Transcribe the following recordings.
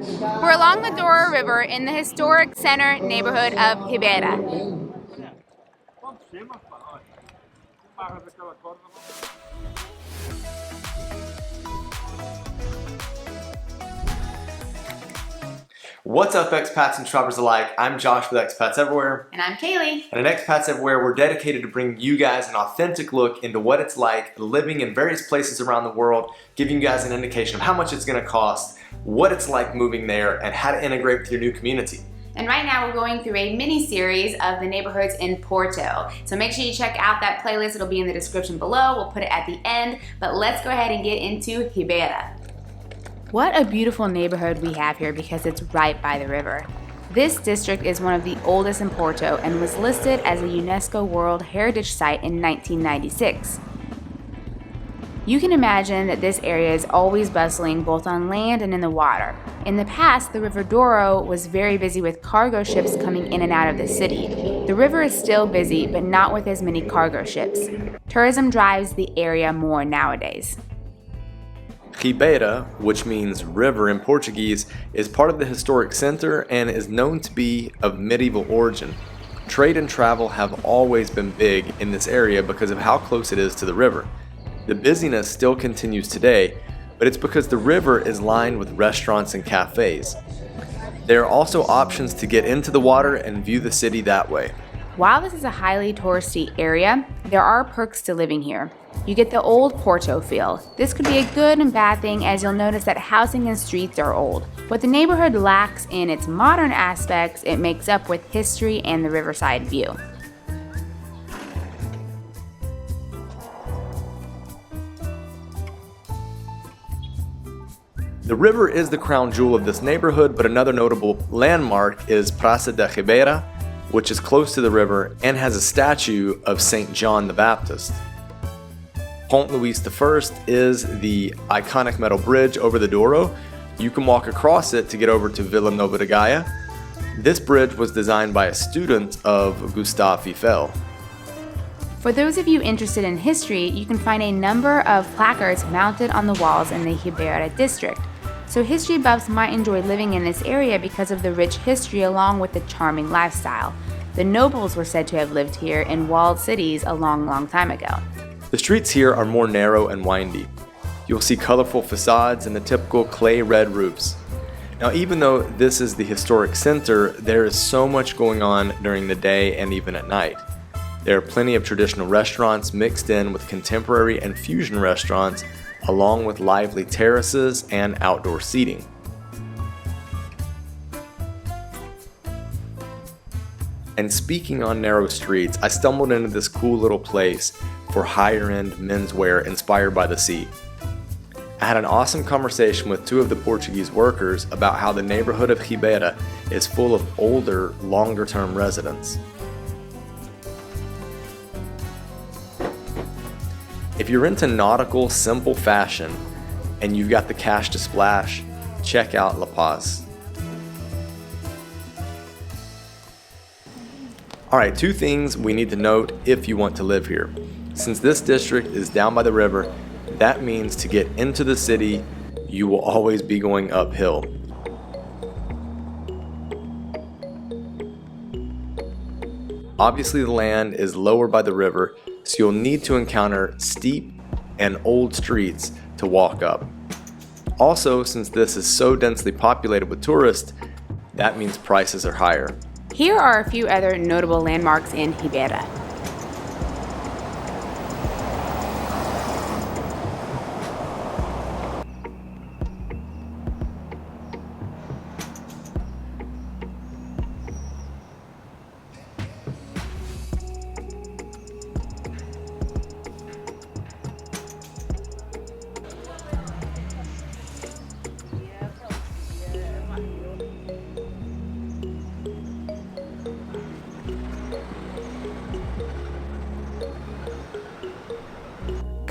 We're along the Douro River in the historic center neighborhood of Ribeira. What's up, expats and travelers alike? I'm Josh with Expats Everywhere. And I'm Kalie. And at Expats Everywhere, we're dedicated to bringing you guys an authentic look into what it's like living in various places around the world, giving you guys an indication of how much it's going to cost, what it's like moving there, and how to integrate with your new community. And right now we're going through a mini-series of the neighborhoods in Porto. So make sure you check out that playlist. It'll be in the description below. We'll put it at the end. But let's go ahead and get into Ribeira. What a beautiful neighborhood we have here because it's right by the river. This district is one of the oldest in Porto and was listed as a UNESCO World Heritage Site in 1996. You can imagine that this area is always bustling both on land and in the water. In the past, the River Douro was very busy with cargo ships coming in and out of the city. The river is still busy, but not with as many cargo ships. Tourism drives the area more nowadays. Ribeira, which means river in Portuguese, is part of the historic center and is known to be of medieval origin. Trade and travel have always been big in this area because of how close it is to the river. The busyness still continues today, but it's because the river is lined with restaurants and cafes. There are also options to get into the water and view the city that way. While this is a highly touristy area, there are perks to living here. You get the old Porto feel. This could be a good and bad thing as you'll notice that housing and streets are old. What the neighborhood lacks in its modern aspects, it makes up with history and the Riverside view. The river is the crown jewel of this neighborhood, but another notable landmark is Praça da Ribeira, which is close to the river and has a statue of St. John the Baptist. Pont Luís I is the iconic metal bridge over the Douro. You can walk across it to get over to Vila Nova de Gaia. This bridge was designed by a student of Gustave Eiffel. For those of you interested in history, you can find a number of placards mounted on the walls in the Ribeira district. So history buffs might enjoy living in this area because of the rich history along with the charming lifestyle. The nobles were said to have lived here in walled cities a long time ago. The streets here are more narrow and windy. You'll see colorful facades and the typical clay red roofs. Now, even though this is the historic center, there is so much going on during the day and even at night. There are plenty of traditional restaurants mixed in with contemporary and fusion restaurants, along with lively terraces and outdoor seating. And speaking on narrow streets, I stumbled into this cool little place for higher-end menswear inspired by the sea. I had an awesome conversation with two of the Portuguese workers about how the neighborhood of Ribeira is full of older, longer-term residents. If you're into nautical, simple fashion, and you've got the cash to splash, check out La Paz. Alright, two things we need to note if you want to live here. Since this district is down by the river, that means to get into the city, you will always be going uphill. Obviously, the land is lower by the river, so you'll need to encounter steep and old streets to walk up. Also, since this is so densely populated with tourists, that means prices are higher. Here are a few other notable landmarks in Ribeira.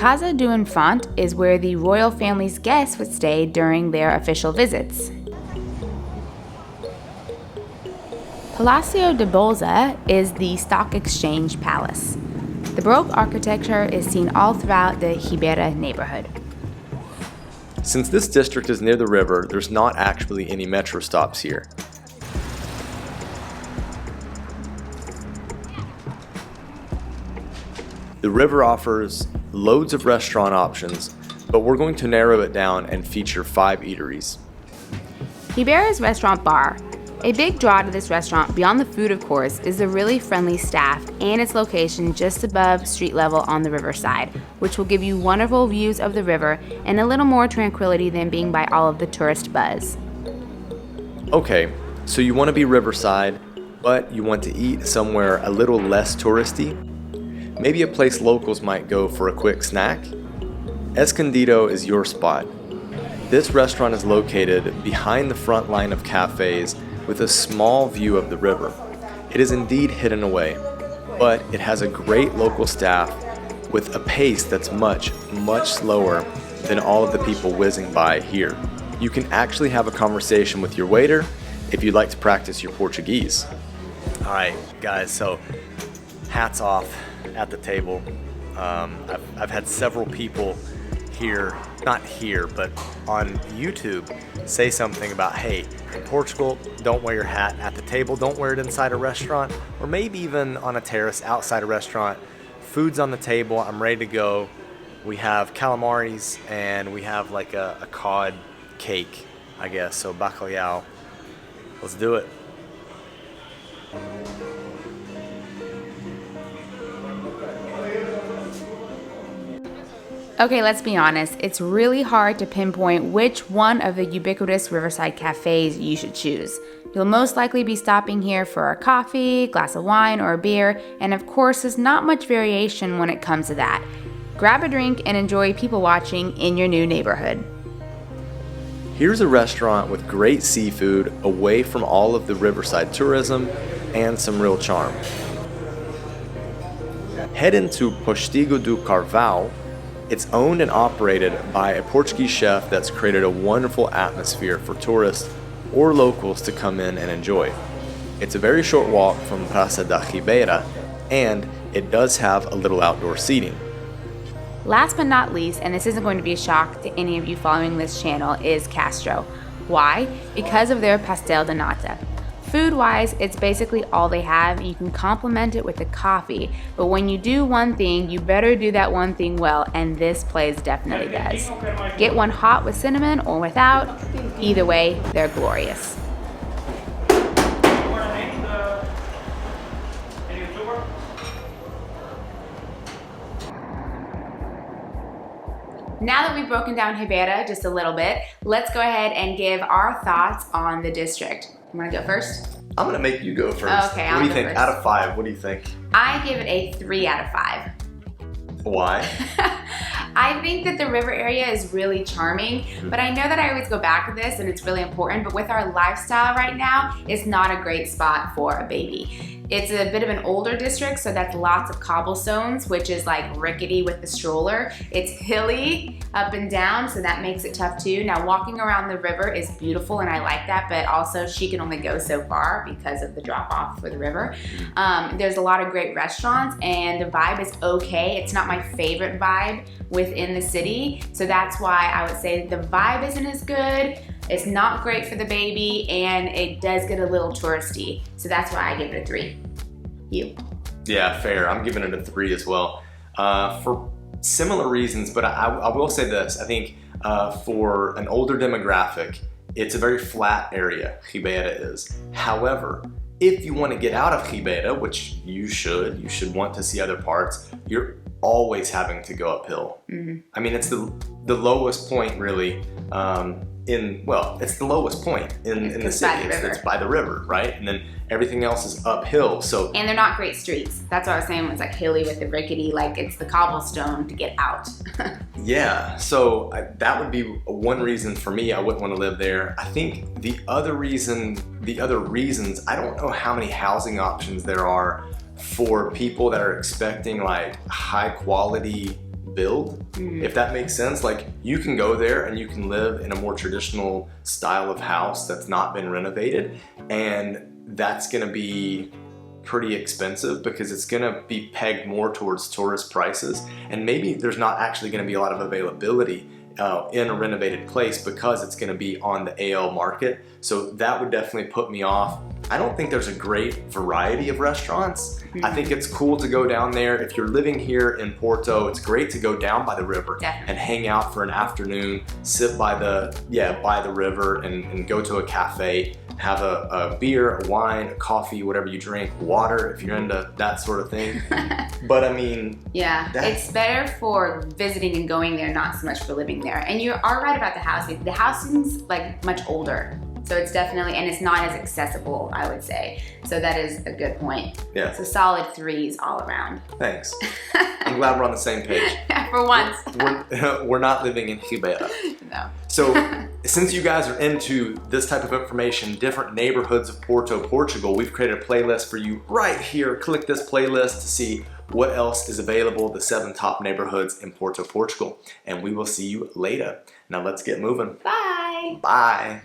Casa do Infante is where the royal family's guests would stay during their official visits. Palacio de Bolsa is the stock exchange palace. The Baroque architecture is seen all throughout the Ribeira neighborhood. Since this district is near the river, there's not actually any metro stops here. The river offers loads of restaurant options, but we're going to narrow it down and feature 5 eateries. Ribeira's restaurant bar. A big draw to this restaurant, beyond the food of course, is the really friendly staff and its location just above street level on the Riverside, which will give you wonderful views of the river and a little more tranquility than being by all of the tourist buzz. Okay, so you want to be Riverside, but you want to eat somewhere a little less touristy? Maybe a place locals might go for a quick snack? Escondido is your spot. This restaurant is located behind the front line of cafes with a small view of the river. It is indeed hidden away, but it has a great local staff with a pace that's much, much slower than all of the people whizzing by here. You can actually have a conversation with your waiter if you'd like to practice your Portuguese. All right, guys, so hats off at the table. I've had several people here, not here, but on YouTube say something about, hey, in Portugal, don't wear your hat at the table, don't wear it inside a restaurant, or maybe even on a terrace outside a restaurant. Food's on the table, I'm ready to go. We have calamaris and we have like a cod cake, I guess, so bacalhau. Let's do it. Okay, let's be honest, it's really hard to pinpoint which one of the ubiquitous Riverside cafes you should choose. You'll most likely be stopping here for a coffee, glass of wine, or a beer, and of course there's not much variation when it comes to that. Grab a drink and enjoy people watching in your new neighborhood. Here's a restaurant with great seafood away from all of the Riverside tourism and some real charm. Head into Postigo do Carvalho. It's owned and operated by a Portuguese chef that's created a wonderful atmosphere for tourists or locals to come in and enjoy. It's a very short walk from Praça da Ribeira, and it does have a little outdoor seating. Last but not least, and this isn't going to be a shock to any of you following this channel, is Castro. Why? Because of their pastel de nata. Food-wise, it's basically all they have, and you can complement it with a coffee. But when you do one thing, you better do that one thing well, and this place definitely does. Get one hot with cinnamon or without. Either way, they're glorious. Now that we've broken down Ribeira just a little bit, let's go ahead and give our thoughts on the district. You wanna go first? I'm gonna make you go first. Okay, what do you think? first. Out of 5, what do you think? I give it a 3 out of 5. Why? I think that the river area is really charming, but I know that I always go back to this and it's really important, but with our lifestyle right now, it's not a great spot for a baby. It's a bit of an older district, so that's lots of cobblestones, which is like rickety with the stroller. It's hilly up and down, so that makes it tough too. Now, walking around the river is beautiful and I like that, but also she can only go so far because of the drop off for the river. There's a lot of great restaurants and the vibe is okay. It's not my favorite vibe within the city, so that's why I would say the vibe isn't as good. It's not great for the baby, and it does get a little touristy. So that's why I give it a 3. You? Yeah, fair. I'm giving it a 3 as well. For similar reasons, but I will say this. I think for an older demographic, it's a very flat area, Ribeira is. However, if you want to get out of Ribeira, which you should want to see other parts, you're always having to go uphill. I mean, it's the lowest point really it's the lowest point in the city. It's by the river, right? And then everything else is uphill. So and they're not great streets. That's what I was saying. It's like hilly with the rickety, like it's the cobblestone to get out. Yeah, so that would be one reason for me I wouldn't want to live there. I think the other reasons, I don't know how many housing options there are for people that are expecting like high quality build, if that makes sense. Like you can go there and you can live in a more traditional style of house that's not been renovated, and that's gonna be pretty expensive because it's gonna be pegged more towards tourist prices, and maybe there's not actually gonna be a lot of availability in a renovated place because it's going to be on the AL market. So that would definitely put me off. I don't think there's a great variety of restaurants. I think it's cool to go down there. If you're living here in Porto, it's great to go down by the river and hang out for an afternoon, sit by the river and go to a cafe, have a beer, a wine, a coffee, whatever you drink, water if you're into that sort of thing. But I mean, it's better for visiting and going there, not so much for living there. And you are right about the housing. The housing's like much older. So it's definitely, and it's not as accessible, I would say. So that is a good point. Yeah. So solid 3s all around. Thanks. I'm glad we're on the same page. For once. We're not living in Ribeira. No. So since you guys are into this type of information, different neighborhoods of Porto, Portugal, we've created a playlist for you right here. Click this playlist to see what else is available, the 7 top neighborhoods in Porto, Portugal. And we will see you later. Now let's get moving. Bye. Bye.